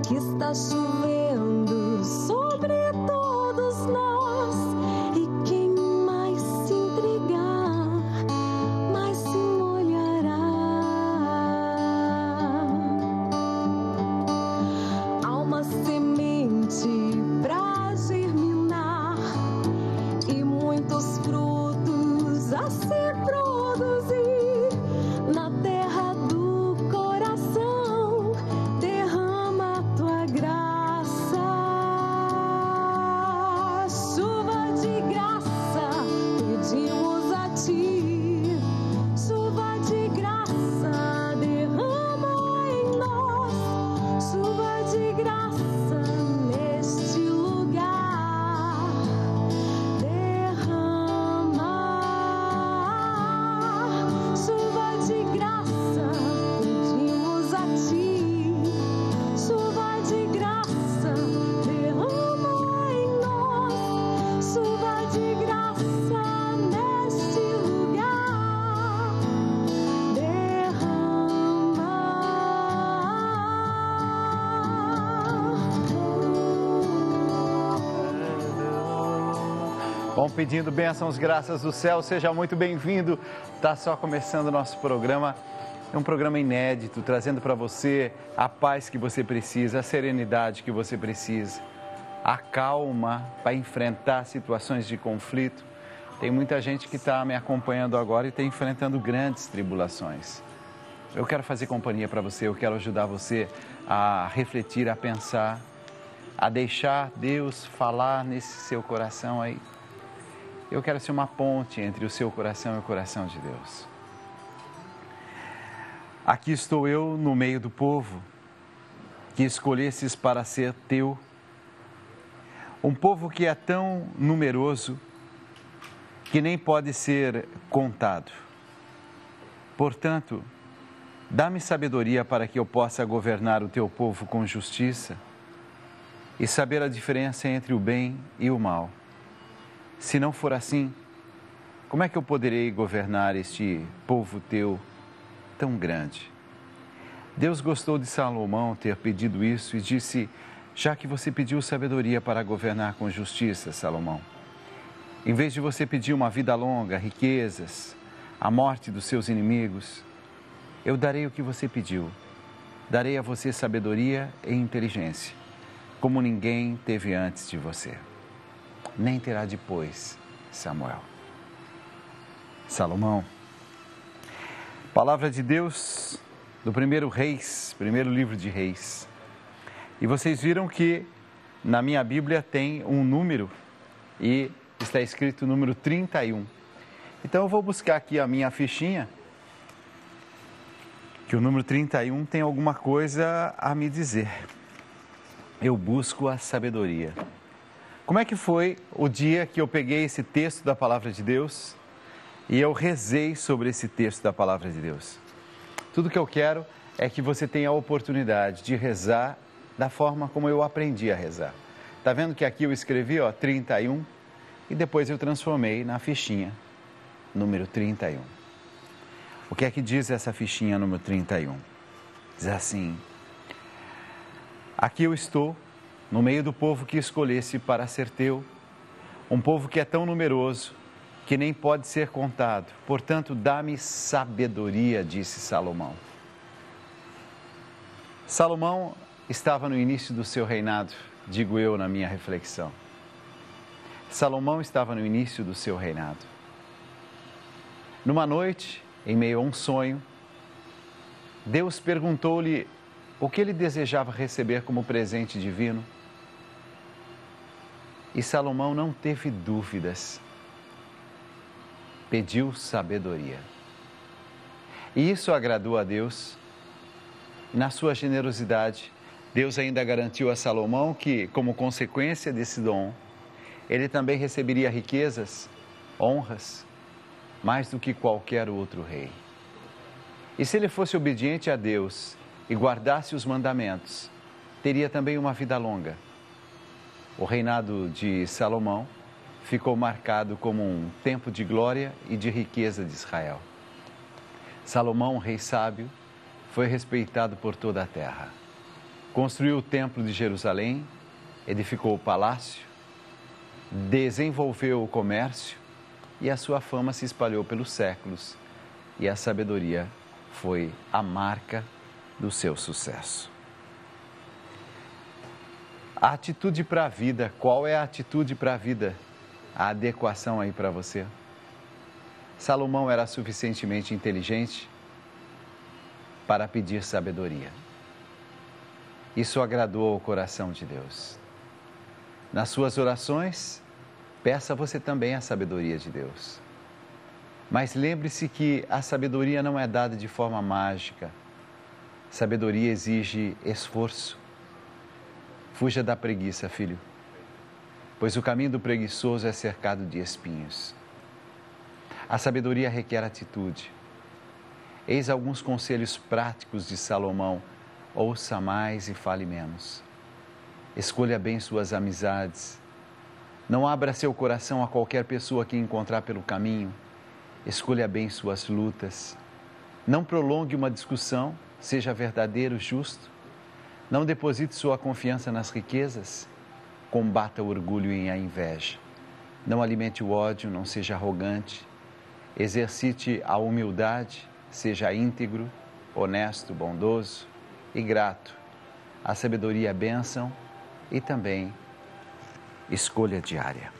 que está chovendo sobre todos nós. E quem mais se entregar, mais se molhará. Há uma semente pra germinar e muitos frutos a se produzir na terra do coração. Derrama a tua graça, chuva de graça, pedimos a ti. Chuva de graça, derrama em nós. Chuva de graça neste lugar. Derrama. Chuva de graça, pedimos a ti. Chuva de graça, derrama em nós. Chuva de graça neste lugar. Bom, pedindo bênçãos, graças do céu, seja muito bem-vindo. Está só começando o nosso programa. É um programa inédito, trazendo para você a paz que você precisa, a serenidade que você precisa, a calma para enfrentar situações de conflito. Tem muita gente que está me acompanhando agora e está enfrentando grandes tribulações. Eu quero fazer companhia para você, eu quero ajudar você a refletir, a pensar, a deixar Deus falar nesse seu coração aí. Eu quero ser uma ponte entre o seu coração e o coração de Deus. Aqui estou eu no meio do povo que escolhesses para ser teu. Um povo que é tão numeroso que nem pode ser contado. Portanto, dá-me sabedoria para que eu possa governar o teu povo com justiça e saber a diferença entre o bem e o mal. Se não for assim, como é que eu poderei governar este povo teu tão grande? Deus gostou de Salomão ter pedido isso e disse: já que você pediu sabedoria para governar com justiça, Salomão, em vez de você pedir uma vida longa, riquezas, a morte dos seus inimigos, eu darei o que você pediu. Darei a você sabedoria e inteligência, como ninguém teve antes de você. Nem terá depois, Samuel. Salomão. Palavra de Deus do primeiro livro de Reis. E vocês viram que na minha Bíblia tem um número e está escrito número 31. Então eu vou buscar aqui a minha fichinha, que o número 31 tem alguma coisa a me dizer. Eu busco a sabedoria. Como é que foi o dia que eu peguei esse texto da Palavra de Deus e eu rezei sobre esse texto da Palavra de Deus? Tudo que eu quero é que você tenha a oportunidade de rezar da forma como eu aprendi a rezar. Tá vendo que aqui eu escrevi, 31, e depois eu transformei na fichinha, número 31. O que é que diz essa fichinha número 31? Diz assim: aqui eu estou, no meio do povo que escolhesse para ser teu, um povo que é tão numeroso que nem pode ser contado. Portanto, dá-me sabedoria, disse Salomão. Salomão estava no início do seu reinado, digo eu na minha reflexão. Salomão estava no início do seu reinado. Numa noite, em meio a um sonho, Deus perguntou-lhe o que ele desejava receber como presente divino. E Salomão não teve dúvidas. Pediu sabedoria. E isso agradou a Deus. Na sua generosidade, Deus ainda garantiu a Salomão que, como consequência desse dom, ele também receberia riquezas, honras, mais do que qualquer outro rei. E se ele fosse obediente a Deus e guardasse os mandamentos, teria também uma vida longa. O reinado de Salomão ficou marcado como um tempo de glória e de riqueza de Israel. Salomão, um rei sábio, foi respeitado por toda a terra. Construiu o templo de Jerusalém, edificou o palácio, desenvolveu o comércio e a sua fama se espalhou pelos séculos e a sabedoria foi a marca do seu sucesso. A atitude para a vida, qual é a atitude para a vida? A adequação aí para você. Salomão era suficientemente inteligente para pedir sabedoria. Isso agradou ao coração de Deus. Nas suas orações, peça você também a sabedoria de Deus. Mas lembre-se que a sabedoria não é dada de forma mágica. Sabedoria exige esforço. Fuja da preguiça, filho, pois o caminho do preguiçoso é cercado de espinhos. A sabedoria requer atitude. Eis alguns conselhos práticos de Salomão: ouça mais e fale menos. Escolha bem suas amizades. Não abra seu coração a qualquer pessoa que encontrar pelo caminho. Escolha bem suas lutas. Não prolongue uma discussão, seja verdadeiro, justo. Não deposite sua confiança nas riquezas. Combata o orgulho e a inveja. Não alimente o ódio, não seja arrogante. Exercite a humildade, seja íntegro, honesto, bondoso e grato. A sabedoria é bênção e também escolha diária.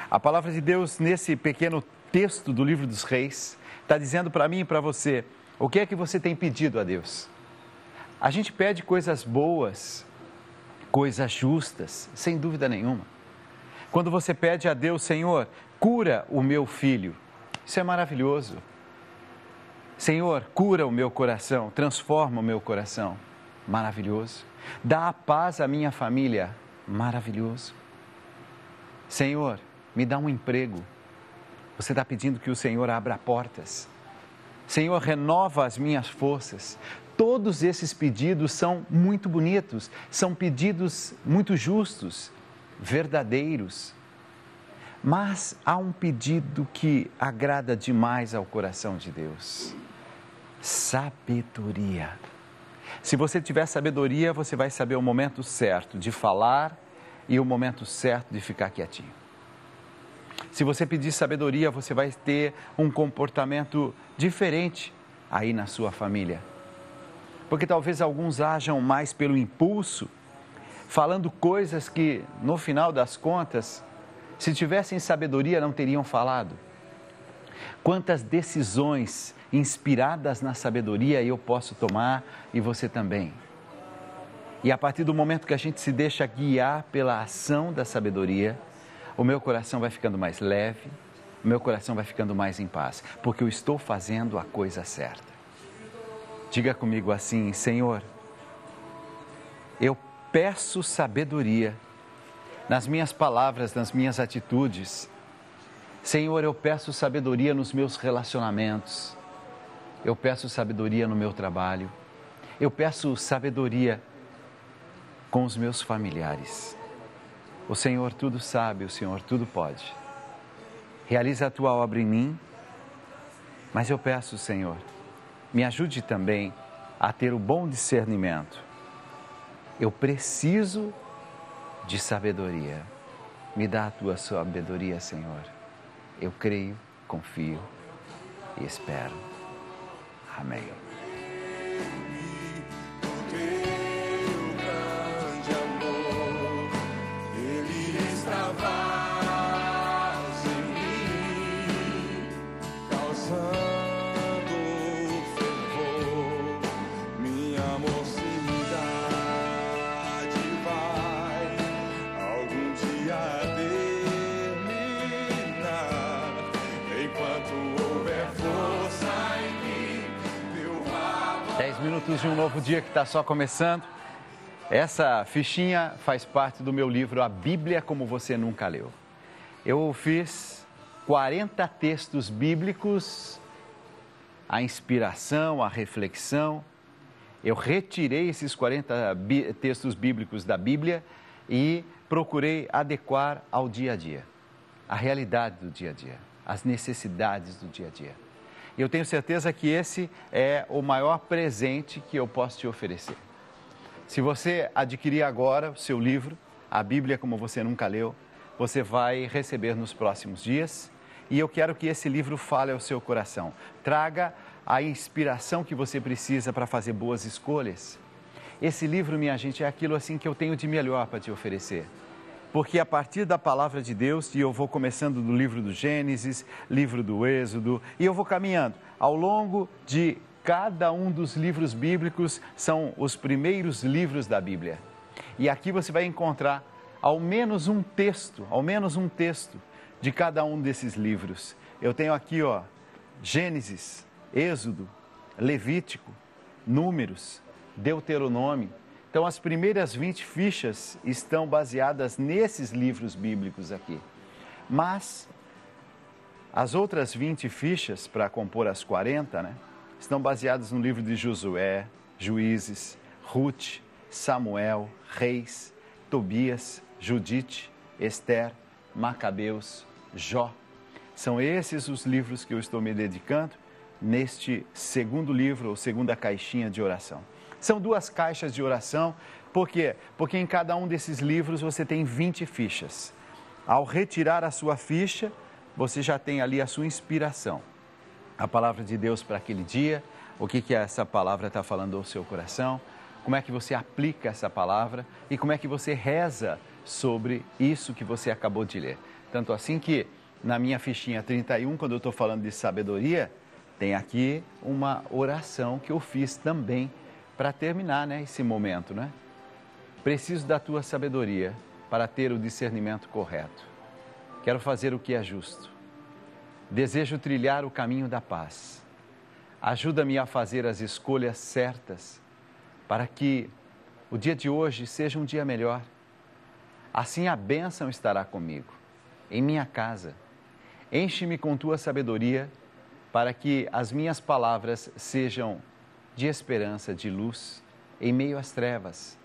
A palavra de Deus, nesse pequeno texto do livro dos Reis, está dizendo para mim e para você: o que é que você tem pedido a Deus? A gente pede coisas boas, coisas justas, sem dúvida nenhuma. Quando você pede a Deus: Senhor, cura o meu filho, isso é maravilhoso. Senhor, cura o meu coração, transforma o meu coração, maravilhoso. Dá a paz à minha família, maravilhoso. Senhor, me dá um emprego. Você está pedindo que o Senhor abra portas. Senhor, renova as minhas forças. Todos esses pedidos são muito bonitos, são pedidos muito justos, verdadeiros. Mas há um pedido que agrada demais ao coração de Deus: sabedoria. Se você tiver sabedoria, você vai saber o momento certo de falar e o momento certo de ficar quietinho. Se você pedir sabedoria, você vai ter um comportamento diferente aí na sua família. Porque talvez alguns ajam mais pelo impulso, falando coisas que, no final das contas, se tivessem sabedoria, não teriam falado. Quantas decisões inspiradas na sabedoria eu posso tomar e você também. E a partir do momento que a gente se deixa guiar pela ação da sabedoria, o meu coração vai ficando mais leve, o meu coração vai ficando mais em paz, porque eu estou fazendo a coisa certa. Diga comigo assim: Senhor, eu peço sabedoria nas minhas palavras, nas minhas atitudes. Senhor, eu peço sabedoria nos meus relacionamentos. Eu peço sabedoria no meu trabalho. Eu peço sabedoria com os meus familiares. O Senhor tudo sabe, o Senhor tudo pode. Realiza a tua obra em mim, mas eu peço, Senhor, me ajude também a ter o bom discernimento. Eu preciso de sabedoria. Me dá a tua sabedoria, Senhor. Eu creio, confio e espero. Amém. Minutos de um novo dia que está só começando. Essa fichinha faz parte do meu livro A Bíblia Como Você Nunca Leu. Eu fiz 40 textos bíblicos, a inspiração, a reflexão. Eu retirei esses 40 textos bíblicos da Bíblia e procurei adequar ao dia a dia, à realidade do dia a dia, às necessidades do dia a dia. E eu tenho certeza que esse é o maior presente que eu posso te oferecer. Se você adquirir agora o seu livro, a Bíblia como você nunca leu, você vai receber nos próximos dias. E eu quero que esse livro fale ao seu coração. Traga a inspiração que você precisa para fazer boas escolhas. Esse livro, minha gente, é aquilo assim que eu tenho de melhor para te oferecer. Porque a partir da palavra de Deus, e eu vou começando do livro do Gênesis, livro do Êxodo, e eu vou caminhando ao longo de cada um dos livros bíblicos, são os primeiros livros da Bíblia. E aqui você vai encontrar ao menos um texto de cada um desses livros. Eu tenho aqui, ó, Gênesis, Êxodo, Levítico, Números, Deuteronômio. Então, as primeiras 20 fichas estão baseadas nesses livros bíblicos aqui. Mas, as outras 20 fichas, para compor as 40, né, estão baseadas no livro de Josué, Juízes, Ruth, Samuel, Reis, Tobias, Judite, Esther, Macabeus, Jó. São esses os livros que eu estou me dedicando neste segundo livro, ou segunda caixinha de oração. São 2 caixas de oração, por quê? Porque em cada um desses livros você tem 20 fichas. Ao retirar a sua ficha, você já tem ali a sua inspiração. A palavra de Deus para aquele dia, o que essa palavra está falando ao seu coração, como é que você aplica essa palavra e como é que você reza sobre isso que você acabou de ler. Tanto assim que na minha fichinha 31, quando eu estou falando de sabedoria, tem aqui uma oração que eu fiz também para terminar, né, esse momento, né? Preciso da tua sabedoria para ter o discernimento correto. Quero fazer o que é justo. Desejo trilhar o caminho da paz. Ajuda-me a fazer as escolhas certas para que o dia de hoje seja um dia melhor. Assim a bênção estará comigo, em minha casa. Enche-me com tua sabedoria para que as minhas palavras sejam de esperança, de luz, em meio às trevas.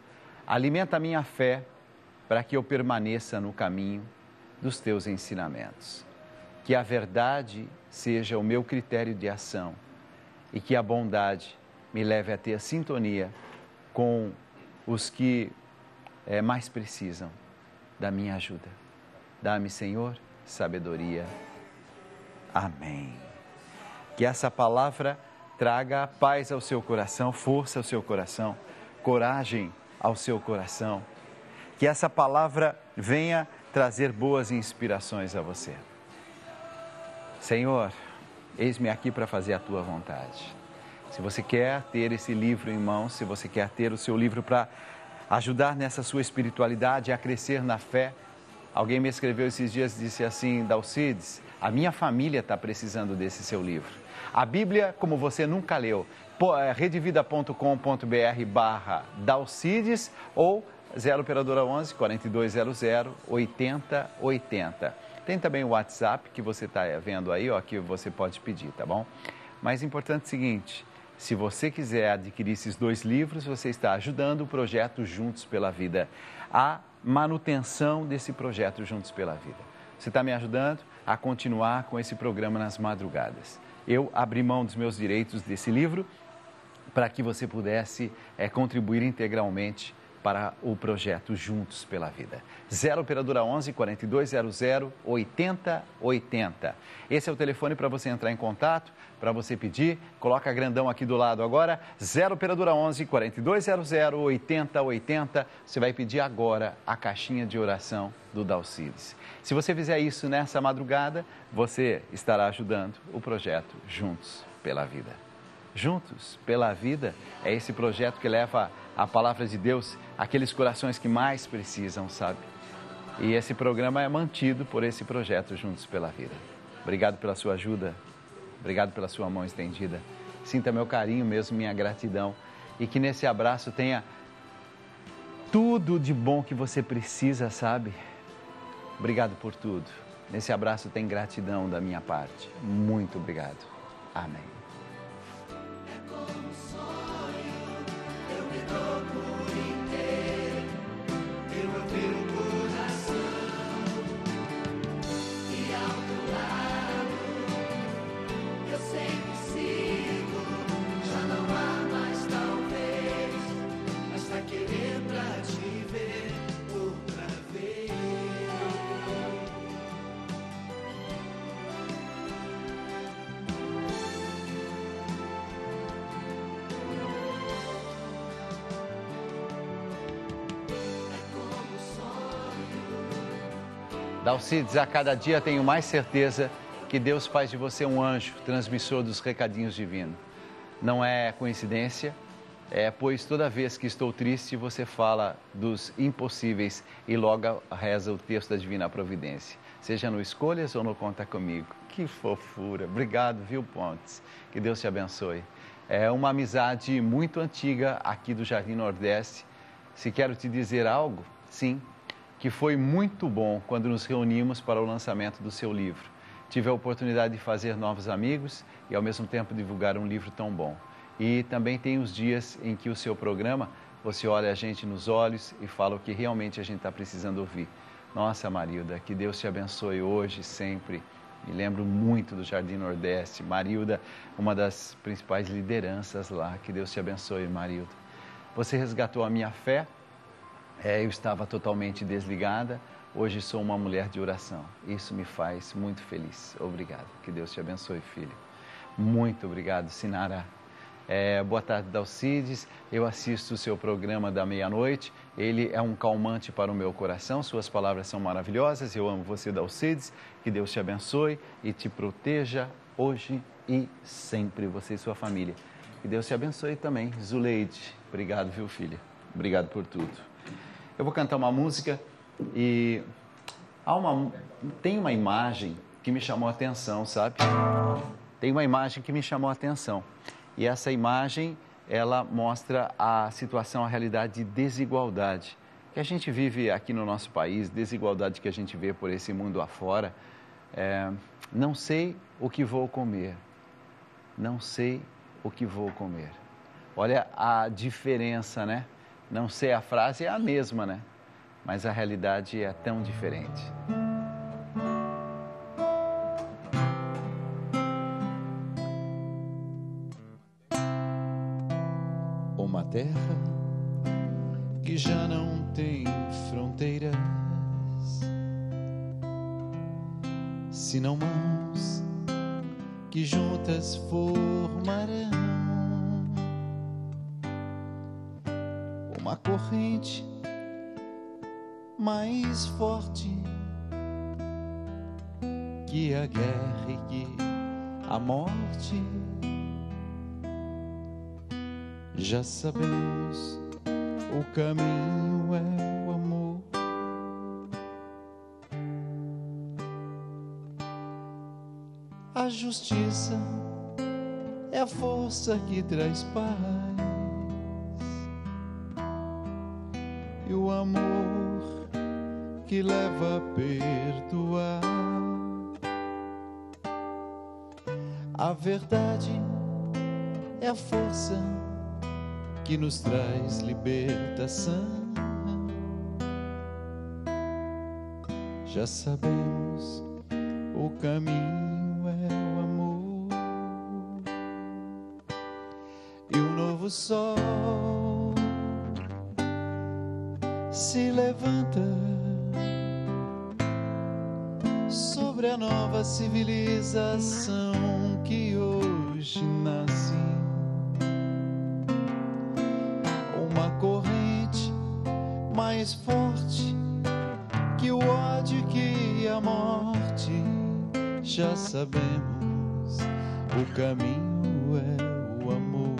Alimenta a minha fé para que eu permaneça no caminho dos teus ensinamentos. Que a verdade seja o meu critério de ação e que a bondade me leve a ter sintonia com os que mais precisam da minha ajuda. Dá-me, Senhor, sabedoria. Amém. Que essa palavra traga paz ao seu coração, força ao seu coração, coragem ao seu coração. Que essa palavra venha trazer boas inspirações a você. Senhor, eis-me aqui para fazer a tua vontade. Se você quer ter esse livro em mãos, se você quer ter o seu livro para ajudar nessa sua espiritualidade, a crescer na fé. Alguém me escreveu esses dias e disse assim: Dalcides, a minha família está precisando desse seu livro. A Bíblia, como você nunca leu, redevida.com.br/Dalcides ou 0 operadora 11 4200 8080. Tem também o WhatsApp que você está vendo aí, ó, que você pode pedir, tá bom? Mas importante é o seguinte, se você quiser adquirir esses 2 livros, você está ajudando o projeto Juntos pela Vida, a manutenção desse projeto Juntos pela Vida. Você está me ajudando a continuar com esse programa nas madrugadas. Eu abri mão dos meus direitos desse livro para que você pudesse contribuir integralmente para o projeto Juntos pela Vida. 0 operadora 11 4200 8080. Esse é o telefone para você entrar em contato, para você pedir. Coloca grandão aqui do lado agora. 0 operadora 11 4200 8080. Você vai pedir agora a caixinha de oração do Dalcides. Se você fizer isso nessa madrugada, você estará ajudando o projeto Juntos pela Vida. Juntos pela Vida é esse projeto que leva a palavra de Deus àqueles corações que mais precisam, sabe? E esse programa é mantido por esse projeto Juntos pela Vida. Obrigado pela sua ajuda, obrigado pela sua mão estendida. Sinta meu carinho mesmo, minha gratidão. E que nesse abraço tenha tudo de bom que você precisa, sabe? Obrigado por tudo. Nesse abraço tem gratidão da minha parte. Muito obrigado. Amém. Querer Dalcides, a cada dia tenho mais certeza que Deus faz de você um anjo, transmissor dos recadinhos divinos. Não é coincidência, pois toda vez que estou triste, você fala dos impossíveis e logo reza o texto da Divina Providência. Seja no Escolhas ou no Conta Comigo. Que fofura. Obrigado, viu, Pontes? Que Deus te abençoe. É uma amizade muito antiga aqui do Jardim Nordeste. Se quero te dizer algo, sim, que foi muito bom quando nos reunimos para o lançamento do seu livro. Tive a oportunidade de fazer novos amigos e, ao mesmo tempo, divulgar um livro tão bom. E também tem os dias em que o seu programa, você olha a gente nos olhos e fala o que realmente a gente está precisando ouvir. Nossa, Marilda, que Deus te abençoe hoje, sempre. Me lembro muito do Jardim Nordeste. Marilda, uma das principais lideranças lá. Que Deus te abençoe, Marilda. Você resgatou a minha fé. Eu estava totalmente desligada. Hoje sou uma mulher de oração. Isso me faz muito feliz. Obrigado. Que Deus te abençoe, filho. Muito obrigado, Sinara. Boa tarde, Dalcides. Eu assisto o seu programa da meia-noite. Ele é um calmante para o meu coração. Suas palavras são maravilhosas. Eu amo você, Dalcides. Que Deus te abençoe e te proteja hoje e sempre, você e sua família. Que Deus te abençoe também, Zuleide. Obrigado, viu, filha? Obrigado por tudo. Eu vou cantar uma música e tem uma imagem que me chamou a atenção, sabe? Tem uma imagem que me chamou a atenção. E essa imagem, ela mostra a situação, a realidade de desigualdade que a gente vive aqui no nosso país, desigualdade que a gente vê por esse mundo afora. Não sei o que vou comer, não sei o que vou comer. Olha a diferença, né? Não sei, a frase é a mesma, né? Mas a realidade é tão diferente. Uma terra que já não tem fronteiras, senão mãos que juntas formarão uma corrente mais forte que a guerra e que a morte. Já sabemos, o caminho é o amor. A justiça é a força que traz paz. E o amor que leva a perdoar. A verdade é a força que nos traz libertação. Já sabemos, o caminho é o amor. E um novo sol se levanta sobre a nova civilização que hoje nasce. Uma corrente mais forte que o ódio, que a morte. Já sabemos, o caminho é o amor.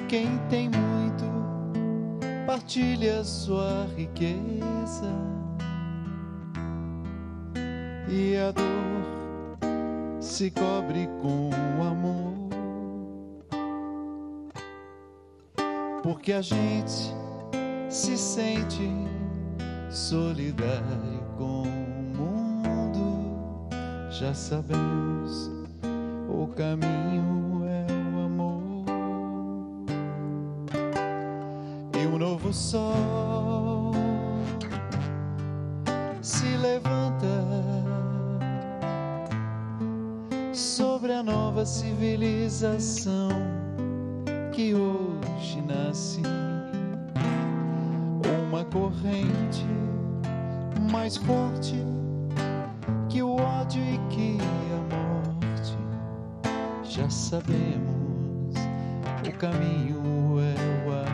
Quem tem muito partilha sua riqueza, e a dor se cobre com amor. Porque a gente se sente solidário com o mundo. Já sabemos, o caminho é o amor. E um novo sol se levanta sobre a nova civilização que hoje nasce. Uma corrente mais forte que o ódio e que a morte. Já sabemos, o caminho é o amor.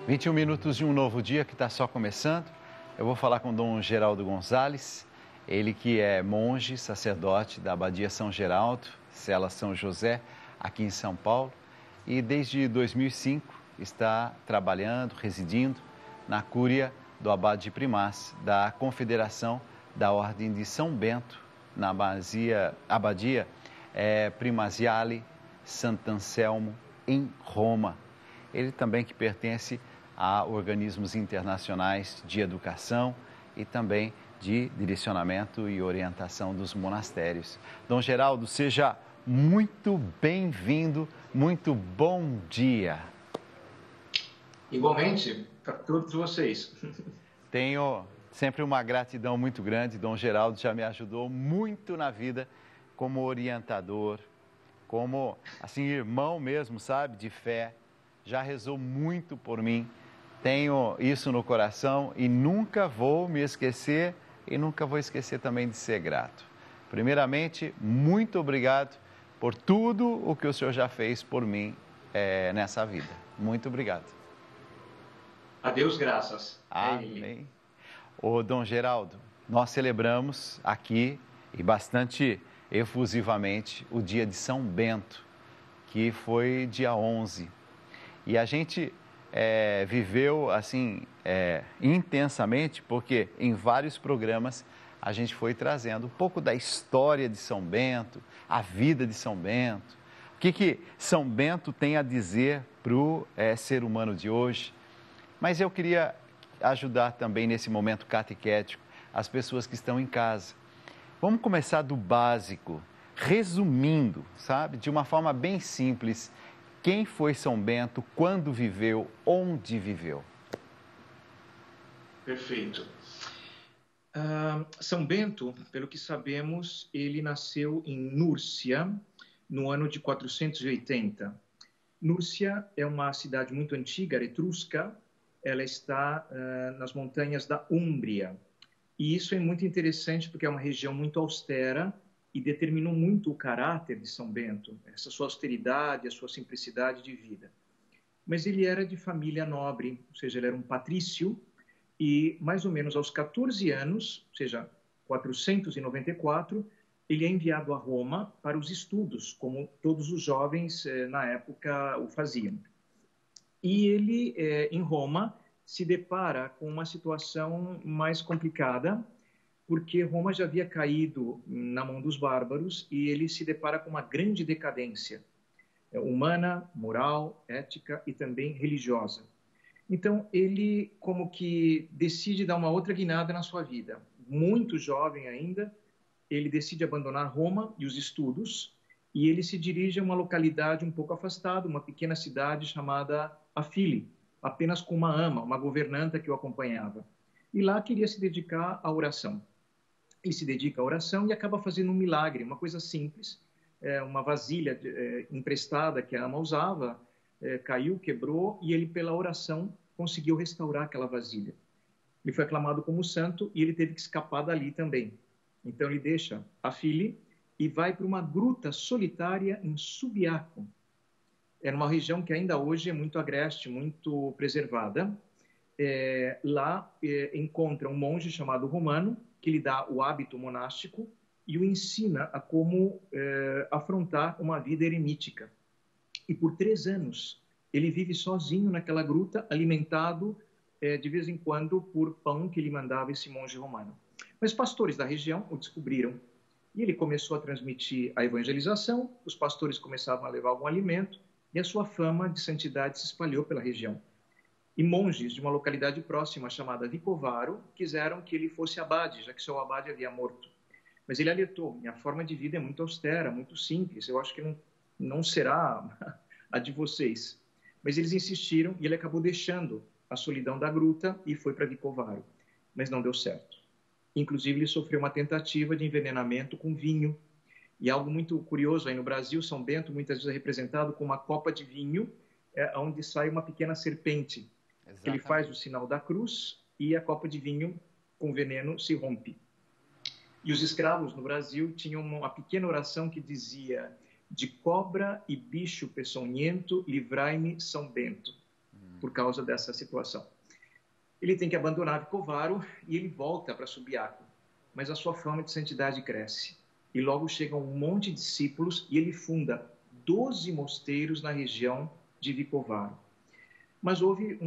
21 minutos de um novo dia que está só começando. Eu vou falar com Dom Geraldo Gonzalez, ele que é monge, sacerdote da Abadia São Geraldo, Cela São José, aqui em São Paulo. E desde 2005 está trabalhando, residindo na cúria do Abade Primaz, da Confederação da Ordem de São Bento, na Abadia Primaziale Sant'Anselmo, em Roma. Ele também que pertence a organismos internacionais de educação e também de direcionamento e orientação dos monastérios. Dom Geraldo, seja muito bem-vindo, muito bom dia. Igualmente, para todos vocês. Tenho sempre uma gratidão muito grande. Dom Geraldo já me ajudou muito na vida como orientador, como assim irmão mesmo, sabe, de fé. Já rezou muito por mim. Tenho isso no coração e nunca vou me esquecer e nunca vou esquecer também de ser grato. Primeiramente, muito obrigado por tudo o que o senhor já fez por mim nessa vida. Muito obrigado. A Deus graças. Amém. Ô, Dom Geraldo, nós celebramos aqui e bastante efusivamente o dia de São Bento, que foi dia 11. E a gente viveu assim intensamente, porque em vários programas a gente foi trazendo um pouco da história de São Bento, a vida de São Bento, o que São Bento tem a dizer para o ser humano de hoje. Mas eu queria ajudar também nesse momento catequético as pessoas que estão em casa. Vamos começar do básico, resumindo, sabe, de uma forma bem simples. Quem foi São Bento, quando viveu, onde viveu? Perfeito. São Bento, pelo que sabemos, ele nasceu em Núrcia, no ano de 480. Núrcia é uma cidade muito antiga, etrusca. Ela está nas montanhas da Úmbria. E isso é muito interessante porque é uma região muito austera e determinou muito o caráter de São Bento, essa sua austeridade, a sua simplicidade de vida. Mas ele era de família nobre, ou seja, ele era um patrício, e mais ou menos aos 14 anos, ou seja, 494, ele é enviado a Roma para os estudos, como todos os jovens na época o faziam. E ele, em Roma, se depara com uma situação mais complicada, porque Roma já havia caído na mão dos bárbaros e ele se depara com uma grande decadência humana, moral, ética e também religiosa. Então, ele como que decide dar uma outra guinada na sua vida. Muito jovem ainda, ele decide abandonar Roma e os estudos e ele se dirige a uma localidade um pouco afastada, uma pequena cidade chamada Afili, apenas com uma ama, uma governanta que o acompanhava. E lá queria se dedicar à oração. Ele se dedica à oração e acaba fazendo um milagre, uma coisa simples, uma vasilha emprestada que a ama usava, caiu, quebrou, e ele, pela oração, conseguiu restaurar aquela vasilha. Ele foi aclamado como santo e ele teve que escapar dali também. Então ele deixa Afili e vai para uma gruta solitária em Subiaco. É numa região que ainda hoje é muito agreste, muito preservada. Lá encontra um monge chamado Romano, que lhe dá o hábito monástico e o ensina a como afrontar uma vida eremítica. E por 3 anos ele vive sozinho naquela gruta, alimentado de vez em quando por pão que lhe mandava esse monge romano. Mas pastores da região o descobriram e ele começou a transmitir a evangelização, os pastores começavam a levar algum alimento e a sua fama de santidade se espalhou pela região. E monges de uma localidade próxima chamada Vicovaro quiseram que ele fosse abade, já que seu abade havia morto. Mas ele alertou: minha forma de vida é muito austera, muito simples, eu acho que não será a de vocês. Mas eles insistiram e ele acabou deixando a solidão da gruta e foi para Vicovaro. Mas não deu certo. Inclusive, ele sofreu uma tentativa de envenenamento com vinho. E algo muito curioso aí no Brasil, São Bento muitas vezes é representado com uma copa de vinho, onde sai uma pequena serpente. Exatamente. Ele faz o sinal da cruz e a copa de vinho com veneno se rompe. E os escravos no Brasil tinham uma pequena oração que dizia: de cobra e bicho peçonhento, livrai-me São Bento. por causa dessa situação. Ele tem que abandonar Vicovaro e ele volta para Subiaco, mas a sua fama de santidade cresce. E logo chegam um monte de discípulos e ele funda 12 mosteiros na região de Vicovaro. Mas houve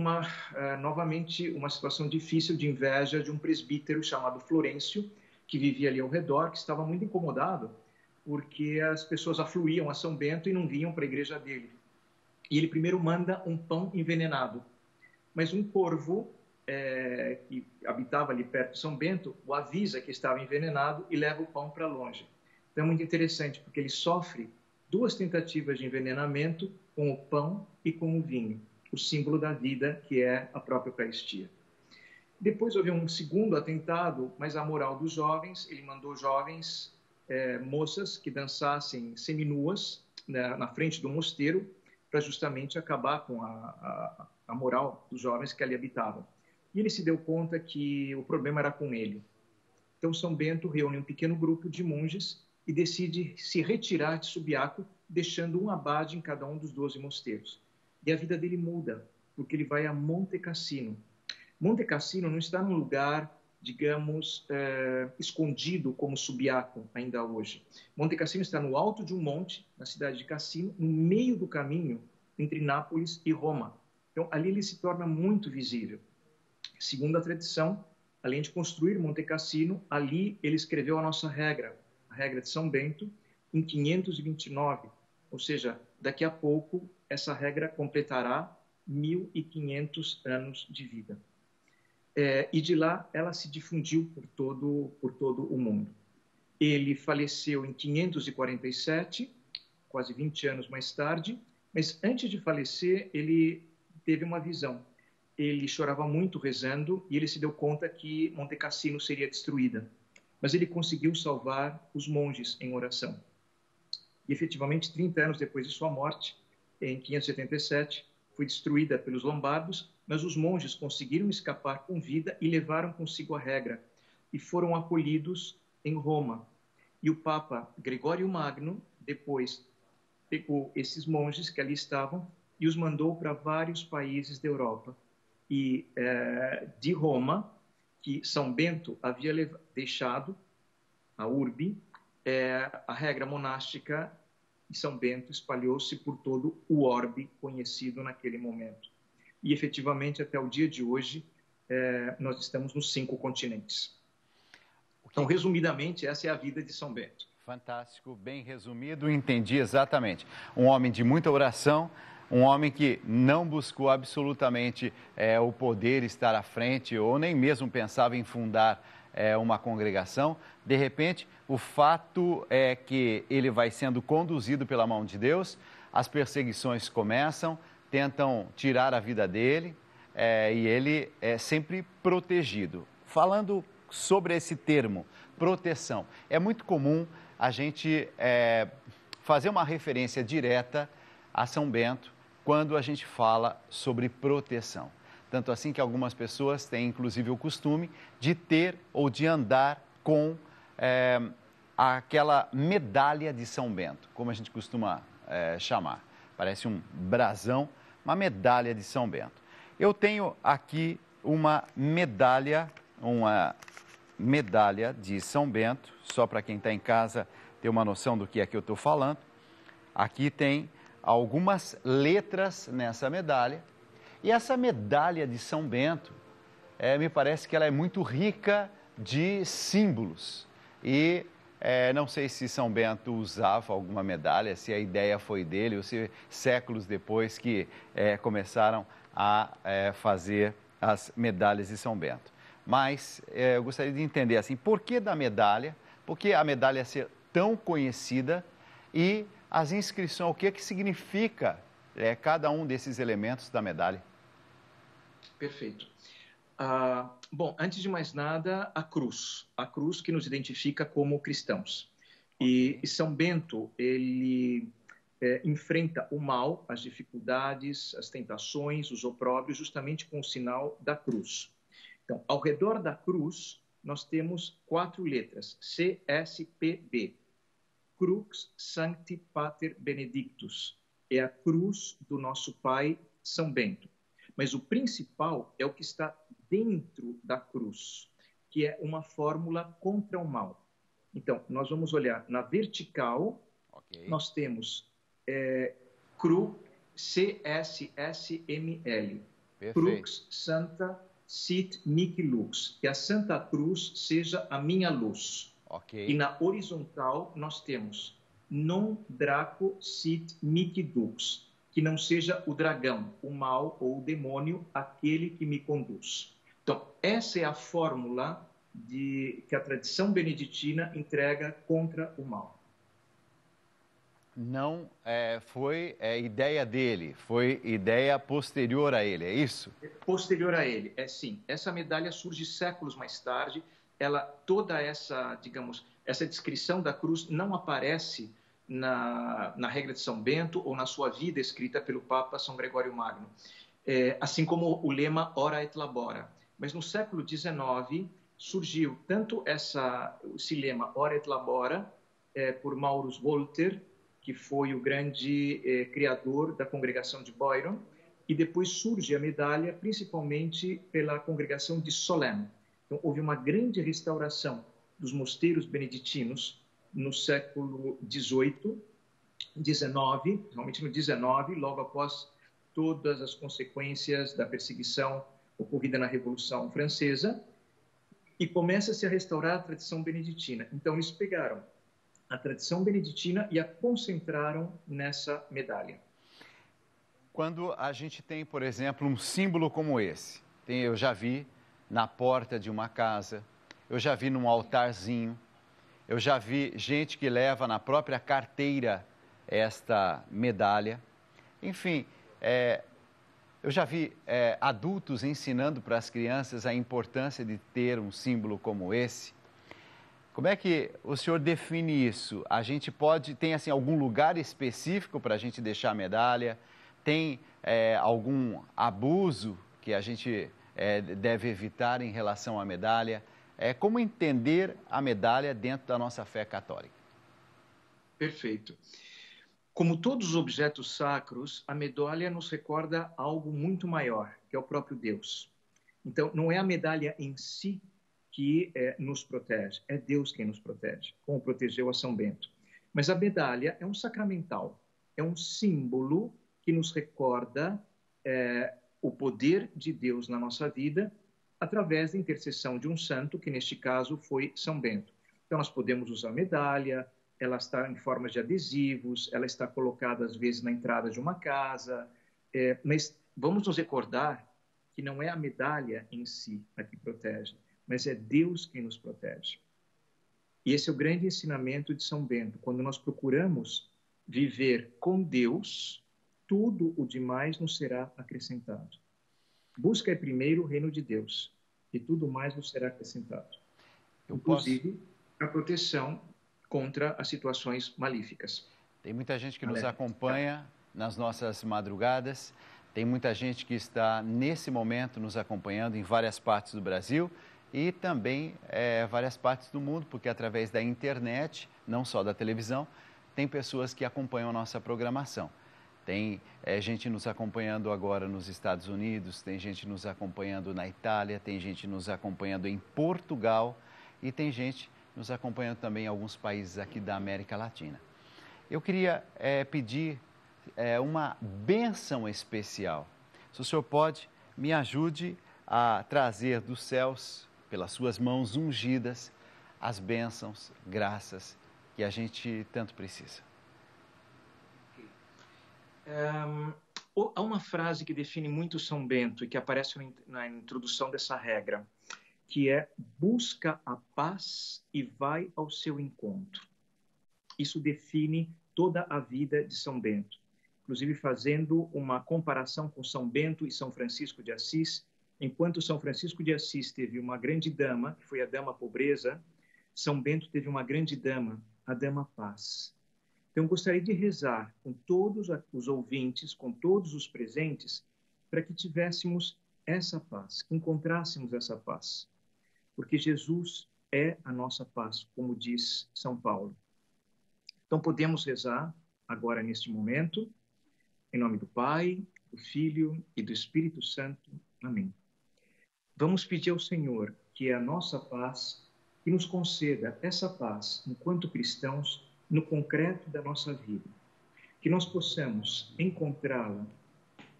novamente uma situação difícil de inveja de um presbítero chamado Florêncio, que vivia ali ao redor, que estava muito incomodado, porque as pessoas afluíam a São Bento e não vinham para a igreja dele. E ele primeiro manda um pão envenenado, mas um corvo que habitava ali perto de São Bento o avisa que estava envenenado e leva o pão para longe. Então é muito interessante, porque ele sofre 2 tentativas de envenenamento com o pão e com o vinho, o símbolo da vida, que é a própria Eucaristia. Depois houve um segundo atentado, mas a moral dos jovens, ele mandou jovens, moças que dançassem seminuas na frente do mosteiro, para justamente acabar com a moral dos jovens que ali habitavam. E ele se deu conta que o problema era com ele. Então São Bento reúne um pequeno grupo de monges e decide se retirar de Subiaco, deixando um abade em cada um dos 12 mosteiros. E a vida dele muda, porque ele vai a Monte Cassino. Monte Cassino não está num lugar, digamos, escondido como Subiaco ainda hoje. Monte Cassino está no alto de um monte, na cidade de Cassino, no meio do caminho entre Nápoles e Roma. Então, ali ele se torna muito visível. Segundo a tradição, além de construir Monte Cassino, ali ele escreveu a nossa regra, a regra de São Bento, em 529. Ou seja, daqui a pouco, essa regra completará 1.500 anos de vida. E de lá ela se difundiu por todo o mundo. Ele faleceu em 547, quase 20 anos mais tarde, mas antes de falecer ele teve uma visão. Ele chorava muito rezando e ele se deu conta que Monte Cassino seria destruída. Mas ele conseguiu salvar os monges em oração. E efetivamente, 30 anos depois de sua morte, em 577, foi destruída pelos lombardos, mas os monges conseguiram escapar com vida e levaram consigo a regra, e foram acolhidos em Roma. E o Papa Gregório Magno, depois, pegou esses monges que ali estavam e os mandou para vários países da Europa. E de Roma, que São Bento havia deixado, a urbe, a regra monástica de São Bento espalhou-se por todo o orbe conhecido naquele momento. E, efetivamente, até o dia de hoje, nós estamos nos 5 continentes. Então, resumidamente, essa é a vida de São Bento. Fantástico, bem resumido, entendi exatamente. Um homem de muita oração, um homem que não buscou absolutamente o poder, estar à frente, ou nem mesmo pensava em fundar uma congregação. De repente, o fato é que ele vai sendo conduzido pela mão de Deus, as perseguições começam, tentam tirar a vida dele e ele é sempre protegido. Falando sobre esse termo, proteção, é muito comum a gente fazer uma referência direta a São Bento quando a gente fala sobre proteção. Tanto assim que algumas pessoas têm, inclusive, o costume de ter ou de andar com aquela medalha de São Bento, como a gente costuma chamar. Parece um brasão, uma medalha de São Bento. Eu tenho aqui uma medalha de São Bento, só para quem está em casa ter uma noção do que é que eu estou falando. Aqui tem algumas letras nessa medalha. E essa medalha de São Bento, me parece que ela é muito rica de símbolos. E não sei se São Bento usava alguma medalha, se a ideia foi dele, ou se séculos depois que começaram a fazer as medalhas de São Bento. Mas eu gostaria de entender assim, por que da medalha? Por que a medalha ser tão conhecida e as inscrições, o que significa cada um desses elementos da medalha? Perfeito. Bom, antes de mais nada, a cruz que nos identifica como cristãos. E São Bento, ele enfrenta o mal, as dificuldades, as tentações, os opróbrios, justamente com o sinal da cruz. Então, ao redor da cruz, nós temos 4 letras, CSPB, Crux Sancti Pater Benedictus, é a cruz do nosso Pai São Bento. Mas o principal é o que está dentro da cruz, que é uma fórmula contra o mal. Então, nós vamos olhar na vertical, nós temos cru, CSSML, Crux Santa Sit Mihi Lux, que a Santa Cruz seja a minha luz. E na horizontal nós temos Non Draco Sit Mihi Dux, que não seja o dragão, o mal ou o demônio, aquele que me conduz. Então, essa é a fórmula que a tradição beneditina entrega contra o mal. Não foi ideia dele, foi ideia posterior a ele, é isso? Posterior a ele, sim. Essa medalha surge séculos mais tarde. Toda essa, digamos, essa descrição da cruz não aparece na regra de São Bento ou na sua vida escrita pelo Papa São Gregório Magno, assim como o lema Ora et Labora. Mas no século XIX surgiu tanto esse lema Ora et Labora por Maurus Volter, que foi o grande criador da congregação de Boiron, e depois surge a medalha principalmente pela congregação de Solesmes. Então, houve uma grande restauração dos mosteiros beneditinos no século XVIII, XIX, principalmente no XIX, logo após todas as consequências da perseguição ocorrida na Revolução Francesa, e começa-se a restaurar a tradição beneditina. Então, eles pegaram a tradição beneditina e a concentraram nessa medalha. Quando a gente tem, por exemplo, um símbolo como esse, eu já vi na porta de uma casa, eu já vi num altarzinho, eu já vi gente que leva na própria carteira esta medalha. Enfim, eu já vi adultos ensinando para as crianças a importância de ter um símbolo como esse. Como é que o senhor define isso? A gente tem assim, algum lugar específico para a gente deixar a medalha? Tem algum abuso que a gente deve evitar em relação à medalha? Como entender a medalha dentro da nossa fé católica? Perfeito. Como todos os objetos sacros, a medalha nos recorda algo muito maior, que é o próprio Deus. Então, não é a medalha em si que nos protege, é Deus quem nos protege, como protegeu a São Bento. Mas a medalha é um sacramental, é um símbolo que nos recorda o poder de Deus na nossa vida através da intercessão de um santo, que neste caso foi São Bento. Então nós podemos usar a medalha, ela está em forma de adesivos, ela está colocada às vezes na entrada de uma casa, mas vamos nos recordar que não é a medalha em si a que protege, mas é Deus quem nos protege. E esse é o grande ensinamento de São Bento. Quando nós procuramos viver com Deus, tudo o demais nos será acrescentado. Busca primeiro o reino de Deus, e tudo mais nos será acrescentado. Inclusive, a proteção contra as situações malíficas. Tem muita gente que nos acompanha nas nossas madrugadas, tem muita gente que está, nesse momento, nos acompanhando em várias partes do Brasil e também várias partes do mundo, porque através da internet, não só da televisão, tem pessoas que acompanham a nossa programação. Tem gente nos acompanhando agora nos Estados Unidos, tem gente nos acompanhando na Itália, tem gente nos acompanhando em Portugal e tem gente nos acompanhando também em alguns países aqui da América Latina. Eu queria pedir uma bênção especial. Se o senhor pode, me ajude a trazer dos céus, pelas suas mãos ungidas, as bênçãos, graças que a gente tanto precisa. Há uma frase que define muito São Bento e que aparece na introdução dessa regra, que é: busca a paz e vai ao seu encontro. Isso define toda a vida de São Bento. Inclusive fazendo uma comparação com São Bento e São Francisco de Assis, enquanto São Francisco de Assis teve uma grande dama, que foi a dama pobreza, São Bento teve uma grande dama, a dama paz. Então, gostaria de rezar com todos os ouvintes, com todos os presentes, para que tivéssemos essa paz, que encontrássemos essa paz. Porque Jesus é a nossa paz, como diz São Paulo. Então, podemos rezar agora, neste momento, em nome do Pai, do Filho e do Espírito Santo. Amém. Vamos pedir ao Senhor, que é a nossa paz, que nos conceda essa paz, enquanto cristãos, no concreto da nossa vida. Que nós possamos encontrá-la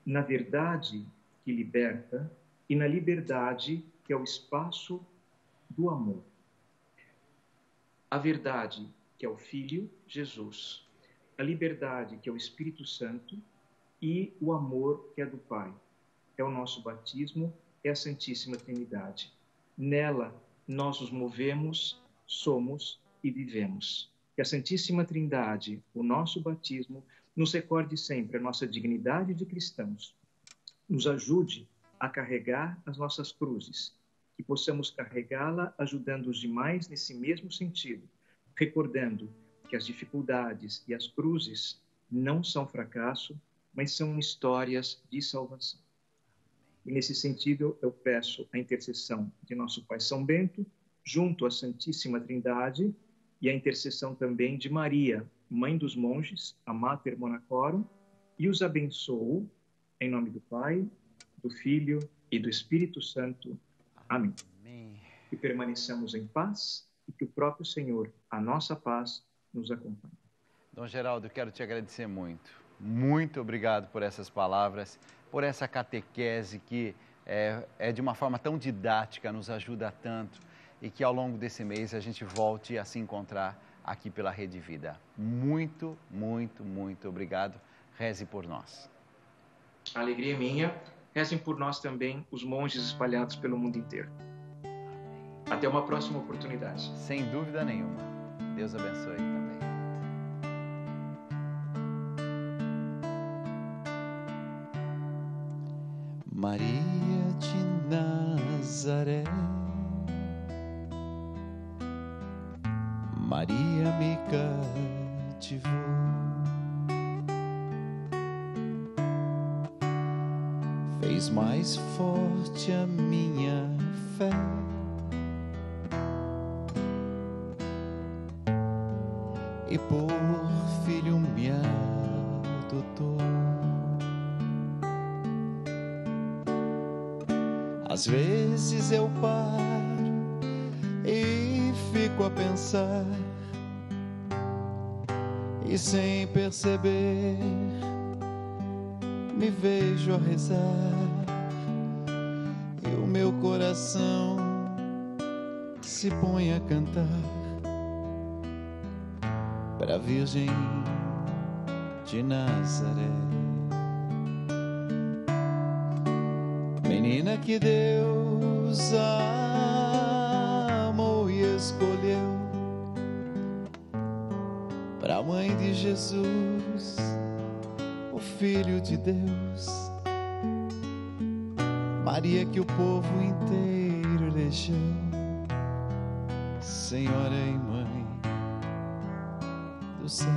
na verdade que liberta e na liberdade que é o espaço do amor. A verdade, que é o Filho, Jesus. A liberdade, que é o Espírito Santo. E o amor, que é do Pai. É o nosso batismo, é a Santíssima Trindade. Nela, nós nos movemos, somos e vivemos. Que a Santíssima Trindade, o nosso batismo, nos recorde sempre a nossa dignidade de cristãos. Nos ajude a carregar as nossas cruzes. Que possamos carregá-la ajudando os demais nesse mesmo sentido. Recordando que as dificuldades e as cruzes não são fracasso, mas são histórias de salvação. E nesse sentido, eu peço a intercessão de nosso Pai São Bento, junto à Santíssima Trindade, e a intercessão também de Maria, Mãe dos Monges, a Mater Monacorum, e os abençoo, em nome do Pai, do Filho e do Espírito Santo. Amém. Amém. Que permaneçamos em paz e que o próprio Senhor, a nossa paz, nos acompanhe. Dom Geraldo, eu quero te agradecer muito. Muito obrigado por essas palavras, por essa catequese que é de uma forma tão didática, nos ajuda tanto e que ao longo desse mês a gente volte a se encontrar aqui pela Rede Vida. Muito, muito, muito obrigado. Reze por nós. A alegria é minha. Rezem por nós também, os monges espalhados pelo mundo inteiro. Até uma próxima oportunidade. Sem dúvida nenhuma. Deus abençoe também. Maria de Nazaré, Maria me cativou, fez mais forte a minha fé, e por filho me adotou. Às vezes eu paro e fico a pensar, e sem perceber me vejo a rezar, e o meu coração se põe a cantar para a Virgem de Nazaré. Menina que Deus amou e escolheu para a mãe de Jesus, o Filho de Deus. Maria que o povo inteiro elegeu, Senhora e Mãe do céu.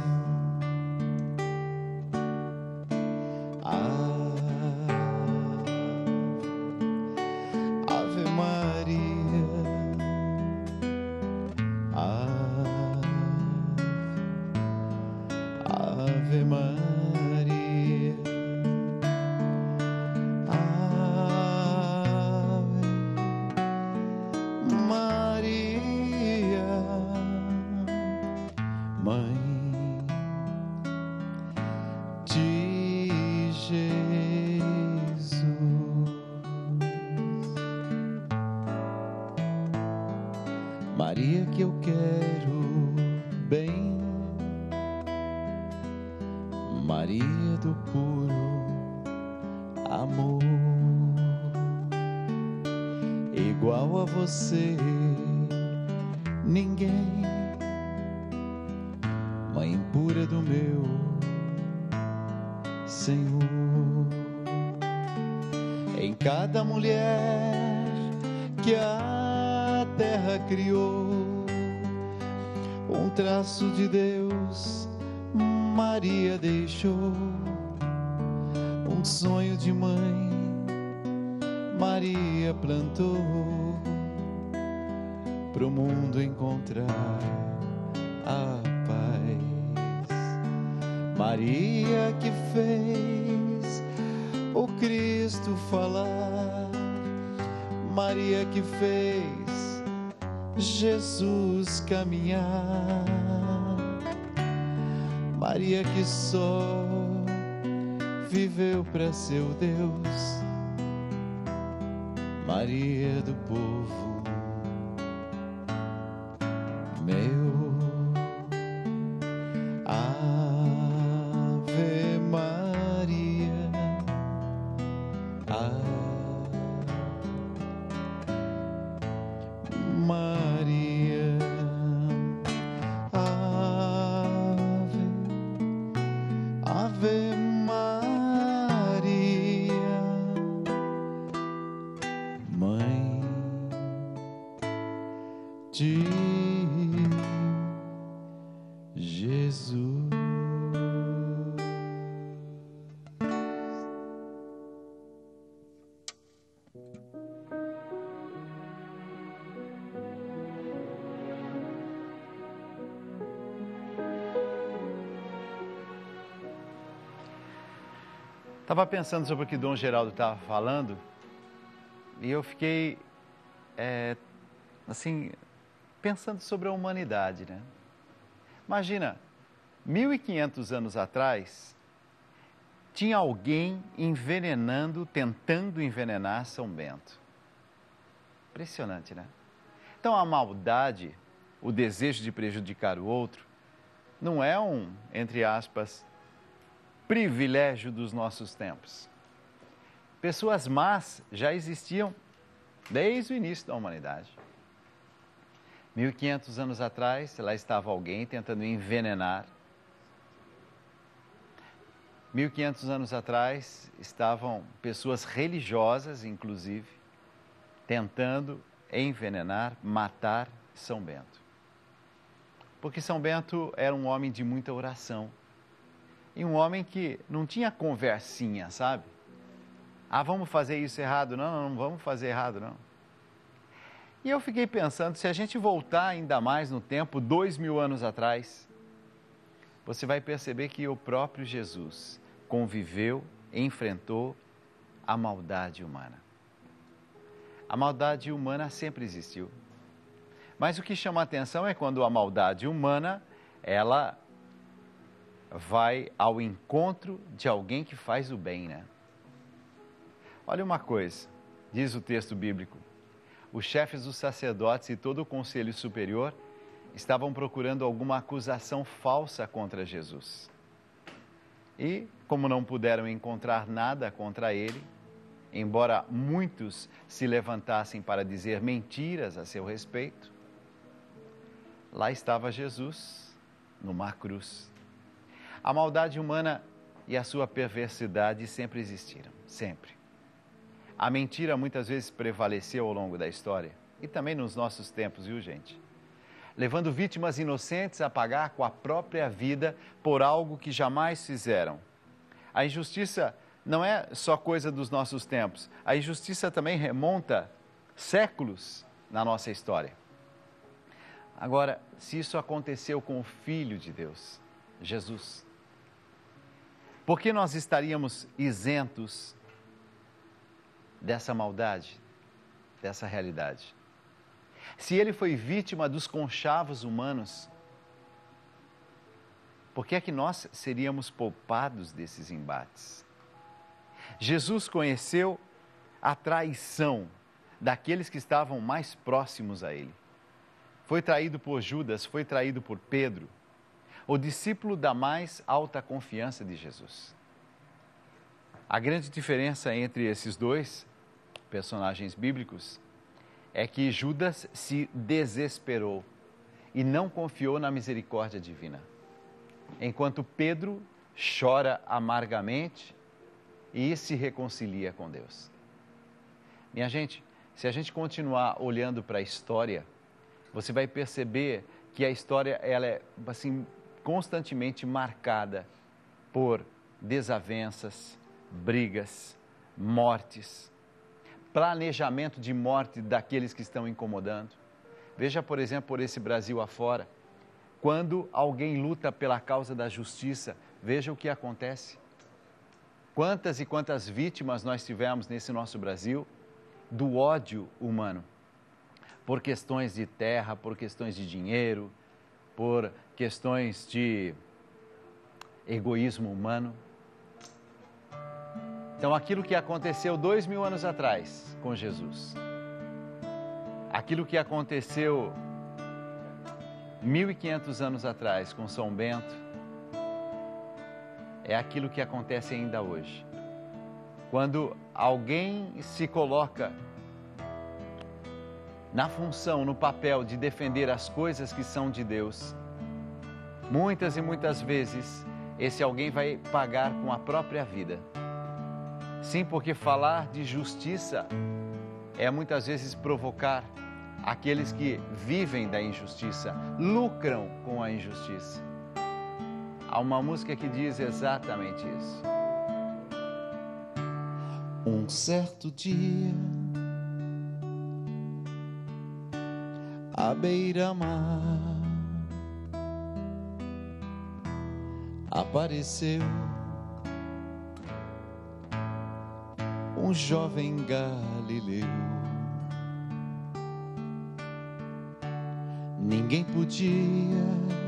Ave Maria, Ave Maria, Mãe de Jesus. Maria que eu quero bem, Maria do puro amor, igual a você ninguém, Mãe pura do meu Senhor. Em cada mulher que a terra criou, um traço de Deus Maria deixou, um sonho de mãe Maria plantou, pro mundo encontrar a paz. Maria que fez o Cristo falar. Maria que fez Jesus caminhar. Maria que só viveu para seu Deus. Maria do povo meu. Ave Maria, Ave Maria, Ave Maria, Mãe de Jesus. Estava pensando sobre o que Dom Geraldo estava falando e eu fiquei, assim, pensando sobre a humanidade, né? Imagina, 1500 anos atrás, tinha alguém envenenando, tentando envenenar São Bento. Impressionante, né? Então a maldade, o desejo de prejudicar o outro, não é um, entre aspas, privilégio dos nossos tempos. Pessoas más já existiam desde o início da humanidade. 1500 anos atrás, lá estava alguém tentando envenenar. 1500 anos atrás, estavam pessoas religiosas, inclusive, tentando envenenar, matar São Bento. Porque São Bento era um homem de muita oração. E um homem que não tinha conversinha, sabe? Ah, vamos fazer isso errado? Não vamos fazer errado, não. E eu fiquei pensando, se a gente voltar ainda mais no tempo, 2000 anos atrás, você vai perceber que o próprio Jesus conviveu, enfrentou a maldade humana. A maldade humana sempre existiu. Mas o que chama a atenção é quando a maldade humana, ela vai ao encontro de alguém que faz o bem, né? Olha uma coisa, diz o texto bíblico. Os chefes dos sacerdotes e todo o conselho superior estavam procurando alguma acusação falsa contra Jesus. E, como não puderam encontrar nada contra ele, embora muitos se levantassem para dizer mentiras a seu respeito, lá estava Jesus, numa cruz. A maldade humana e a sua perversidade sempre existiram, sempre. A mentira muitas vezes prevaleceu ao longo da história e também nos nossos tempos, viu, gente? Levando vítimas inocentes a pagar com a própria vida por algo que jamais fizeram. A injustiça não é só coisa dos nossos tempos, a injustiça também remonta séculos na nossa história. Agora, se isso aconteceu com o Filho de Deus, Jesus, por que nós estaríamos isentos dessa maldade, dessa realidade? Se ele foi vítima dos conchavos humanos, por que é que nós seríamos poupados desses embates? Jesus conheceu a traição daqueles que estavam mais próximos a ele. Foi traído por Judas, foi traído por Pedro, o discípulo da mais alta confiança de Jesus. A grande diferença entre esses dois personagens bíblicos é que Judas se desesperou e não confiou na misericórdia divina, enquanto Pedro chora amargamente e se reconcilia com Deus. Minha gente, se a gente continuar olhando para a história, você vai perceber que a história ela é assim, constantemente marcada por desavenças, brigas, mortes, planejamento de morte daqueles que estão incomodando. Veja, por exemplo, por esse Brasil afora, quando alguém luta pela causa da justiça, veja o que acontece. Quantas e quantas vítimas nós tivemos nesse nosso Brasil do ódio humano, por questões de terra, por questões de dinheiro, por questões de egoísmo humano. Então, aquilo que aconteceu 2000 anos atrás com Jesus, aquilo que aconteceu 1500 anos atrás com São Bento, é aquilo que acontece ainda hoje. Quando alguém se coloca na função, no papel de defender as coisas que são de Deus, muitas e muitas vezes esse alguém vai pagar com a própria vida. Sim, porque falar de justiça é muitas vezes provocar aqueles que vivem da injustiça, lucram com a injustiça. Há uma música que diz exatamente isso. Um certo dia, à beira-mar, apareceu um jovem galileu. Ninguém podia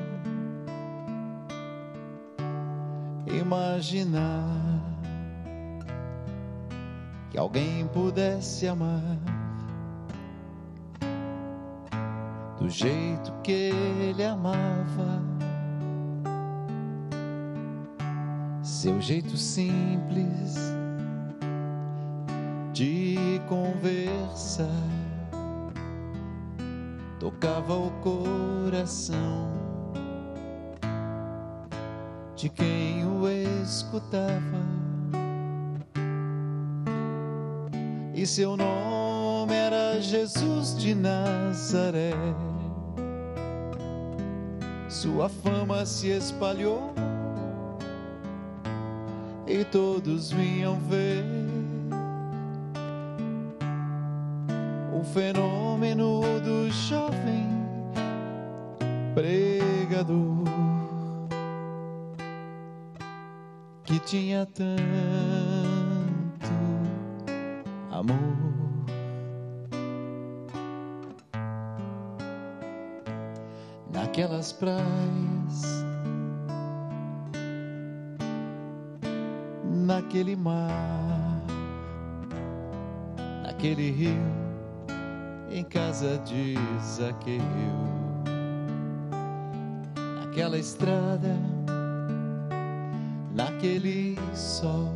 imaginar que alguém pudesse amar do jeito que ele amava. Seu jeito simples de conversar tocava o coração de quem o escutava. E seu nome era Jesus de Nazaré. Sua fama se espalhou e todos vinham ver o fenômeno do jovem pregador que tinha tanto amor. Naquelas praias, naquele mar, naquele rio, em casa de Zaqueu, naquela estrada, naquele sol,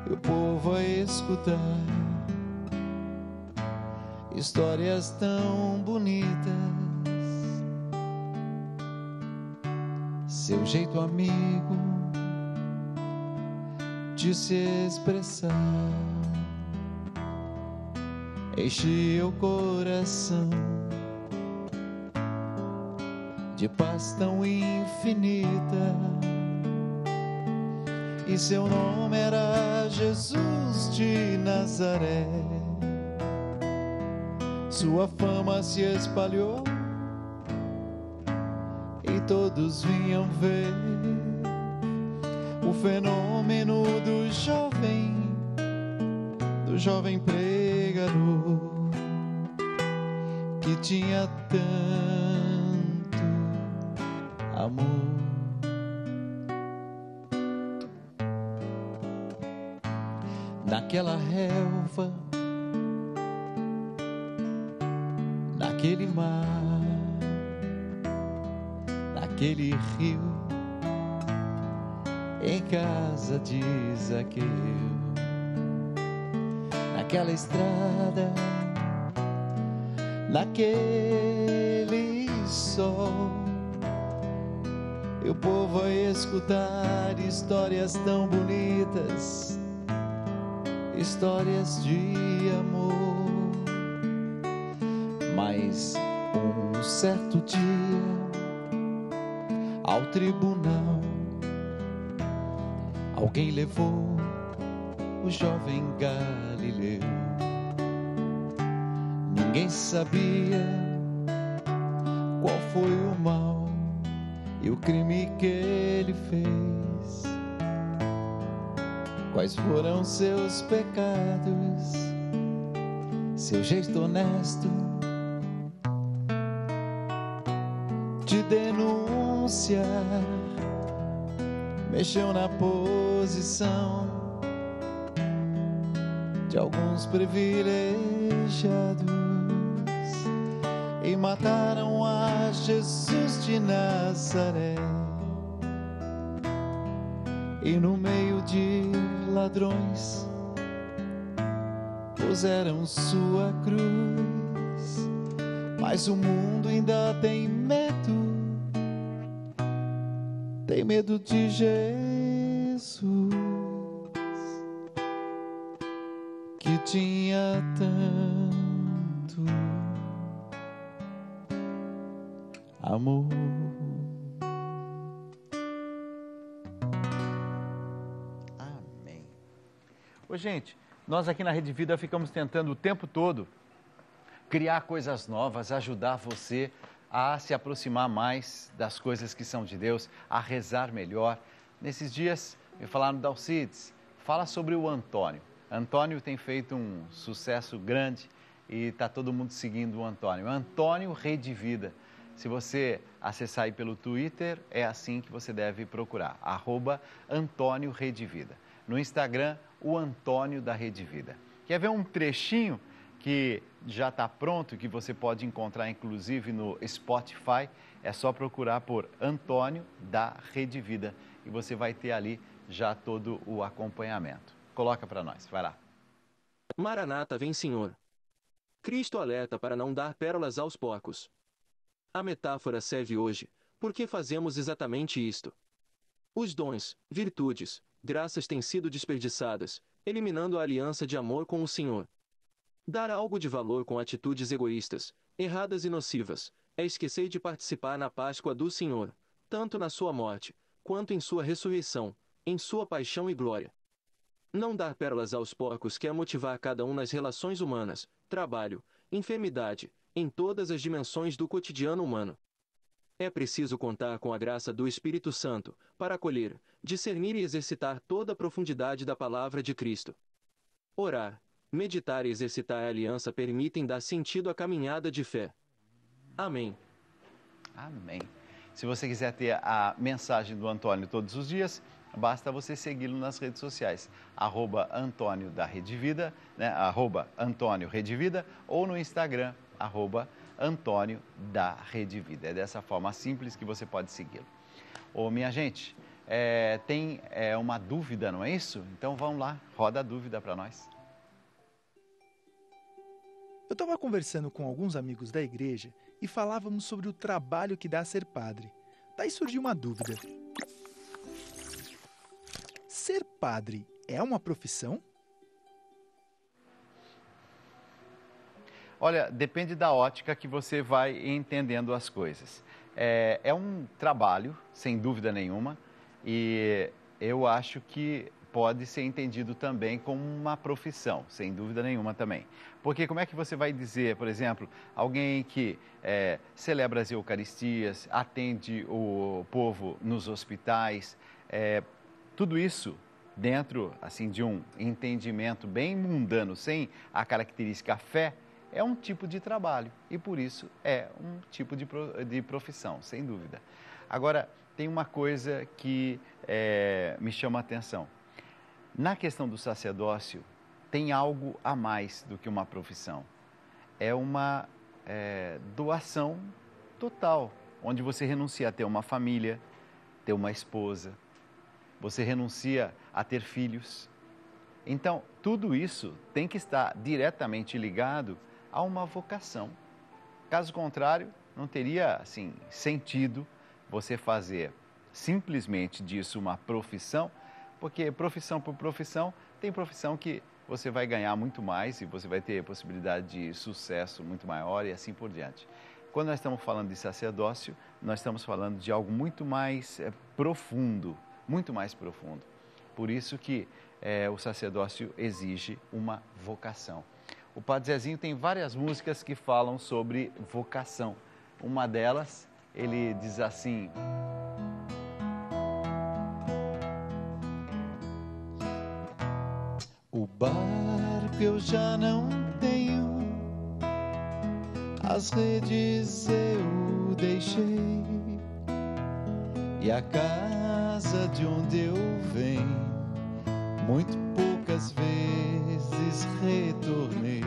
e o povo a escutar histórias tão bonitas. Seu jeito amigo de se expressar enchia o coração de paz tão infinita. E seu nome era Jesus de Nazaré. Sua fama se espalhou e todos vinham ver o fenômeno do jovem pregador que tinha tanto amor. Naquela relva, naquele mar, naquele rio, em casa de Zaqueu, naquela estrada, naquele sol, e o povo a escutar histórias tão bonitas, histórias de amor. Mas um certo dia, ao tribunal, alguém levou o jovem galileu. Ninguém sabia qual foi o mal e o crime que ele fez. quais foram seus pecados, seu jeito honesto de denunciar, mexeu na posição de alguns privilegiados e mataram a Jesus de Nazaré. E no meio de ladrões puseram sua cruz, mas o mundo ainda tem medo de Jesus, que tinha tanto amor. Amém. Ô, gente, nós aqui na Rede Vida ficamos tentando o tempo todo criar coisas novas, ajudar você a se aproximar mais das coisas que são de Deus, a rezar melhor. Nesses dias, me falaram da Alcides, fala sobre o Antônio. Antônio tem feito um sucesso grande e está todo mundo seguindo o Antônio. Antônio Rede Vida. Se você acessar aí pelo Twitter, é assim que você deve procurar, @Antônio Rede Vida. No Instagram, o Antônio da Rede Vida. Quer ver um trechinho que já está pronto, que você pode encontrar inclusive no Spotify? É só procurar por Antônio da Rede Vida e você vai ter ali já todo o acompanhamento. Coloca para nós, vai lá. Maranata, vem Senhor. Cristo alerta para não dar pérolas aos porcos. A metáfora serve hoje, porque fazemos exatamente isto. Os dons, virtudes, graças têm sido desperdiçadas, eliminando a aliança de amor com o Senhor. Dar algo de valor com atitudes egoístas, erradas e nocivas, é esquecer de participar na Páscoa do Senhor, tanto na sua morte, quanto em sua ressurreição, em sua paixão e glória. Não dar pérolas aos porcos quer motivar cada um nas relações humanas, trabalho, enfermidade, em todas as dimensões do cotidiano humano. É preciso contar com a graça do Espírito Santo, para acolher, discernir e exercitar toda a profundidade da palavra de Cristo. Orar, meditar e exercitar a aliança permitem dar sentido à caminhada de fé. Amém. Amém. Se você quiser ter a mensagem do Antônio todos os dias, basta você segui-lo nas redes sociais, @Antônio da Rede Vida, né? @Antônio Rede Vida, ou no Instagram, @Antônio da Rede Vida. É dessa forma simples que você pode segui-lo. Ô, minha gente, tem uma dúvida, não é isso? Então vamos lá, roda a dúvida para nós. Eu estava conversando com alguns amigos da igreja e falávamos sobre o trabalho que dá ser padre. Daí surgiu uma dúvida. Ser padre é uma profissão? Olha, depende da ótica que você vai entendendo as coisas. É um trabalho, sem dúvida nenhuma, e eu acho que pode ser entendido também como uma profissão, sem dúvida nenhuma também. Porque como é que você vai dizer, por exemplo, alguém que celebra as Eucaristias, atende o povo nos hospitais, tudo isso dentro assim, de um entendimento bem mundano, sem a característica fé, é um tipo de trabalho e por isso é um tipo de profissão, sem dúvida. Agora, tem uma coisa que me chama a atenção. Na questão do sacerdócio, tem algo a mais do que uma profissão. É uma doação total, onde você renuncia a ter uma família, ter uma esposa, você renuncia a ter filhos. Então, tudo isso tem que estar diretamente ligado a uma vocação. Caso contrário, não teria assim, sentido você fazer simplesmente disso uma profissão, porque profissão por profissão, tem profissão que você vai ganhar muito mais e você vai ter possibilidade de sucesso muito maior e assim por diante. Quando nós estamos falando de sacerdócio, nós estamos falando de algo muito mais profundo, muito mais profundo. Por isso que o sacerdócio exige uma vocação. O Padre Zezinho tem várias músicas que falam sobre vocação. Uma delas, ele diz assim: O barco eu já não tenho, as redes eu deixei, e a casa de onde eu venho, muito poucas vezes retornei.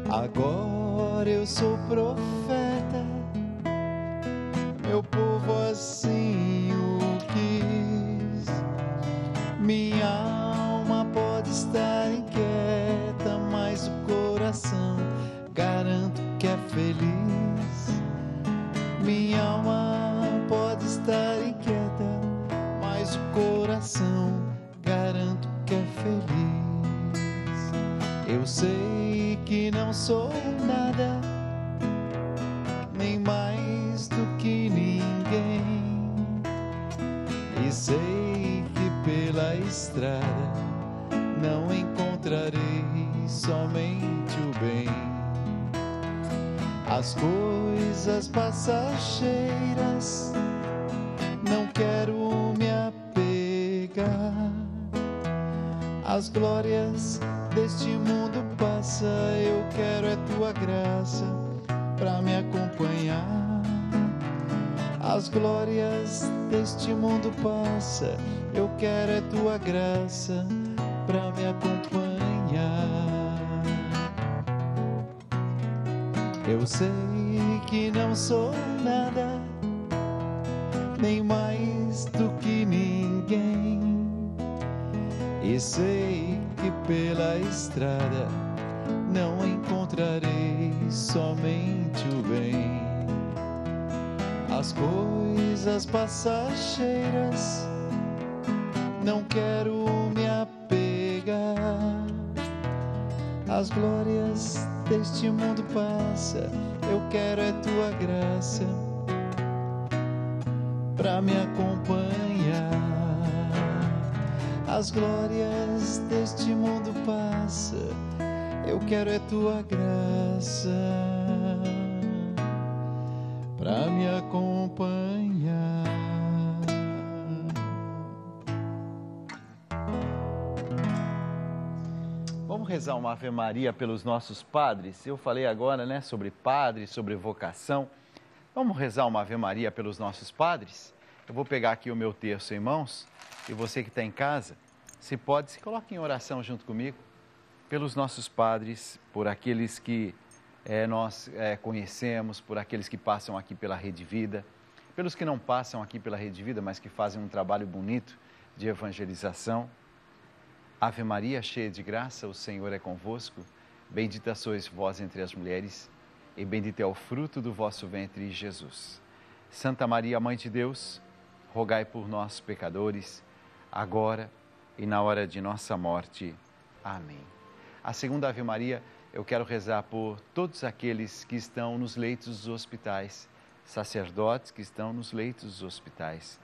Agora eu sou profeta, meu povo assim o quis. Minha alma pode estar inquieta, mas o coração garanto que é feliz. Minha alma pode estar inquieta, mas o coração garanto que é feliz. Eu sei que não sou nada, nem mais do que ninguém, e sei que pela estrada não encontrarei somente o bem. As coisas passageiras não quero me apegar, as glórias deste mundo passa, eu quero é tua graça pra me acompanhar. As glórias deste mundo passa, eu quero é tua graça pra me acompanhar. Eu sei que não sou nada, nem mais do que ninguém, e sei que pela estrada não encontrarei somente o bem. As coisas passageiras não quero me apegar, as glórias deste mundo passa, eu quero é tua graça pra me acompanhar. As glórias deste mundo passa, eu quero é tua graça pra me acompanhar. Vamos rezar uma Ave Maria pelos nossos padres? Eu falei agora, né, sobre padres, sobre vocação. Vamos rezar uma Ave Maria pelos nossos padres? Eu vou pegar aqui o meu terço em mãos e você que está em casa, se pode, se coloque em oração junto comigo pelos nossos padres, por aqueles que nós conhecemos, por aqueles que passam aqui pela Rede Vida, pelos que não passam aqui pela Rede Vida, mas que fazem um trabalho bonito de evangelização. Ave Maria, cheia de graça, o Senhor é convosco. Bendita sois vós entre as mulheres, e bendito é o fruto do vosso ventre, Jesus. Santa Maria, Mãe de Deus, rogai por nós, pecadores, agora e na hora de nossa morte. Amém. A segunda Ave Maria, eu quero rezar por todos aqueles que estão nos leitos dos hospitais, sacerdotes que estão nos leitos dos hospitais,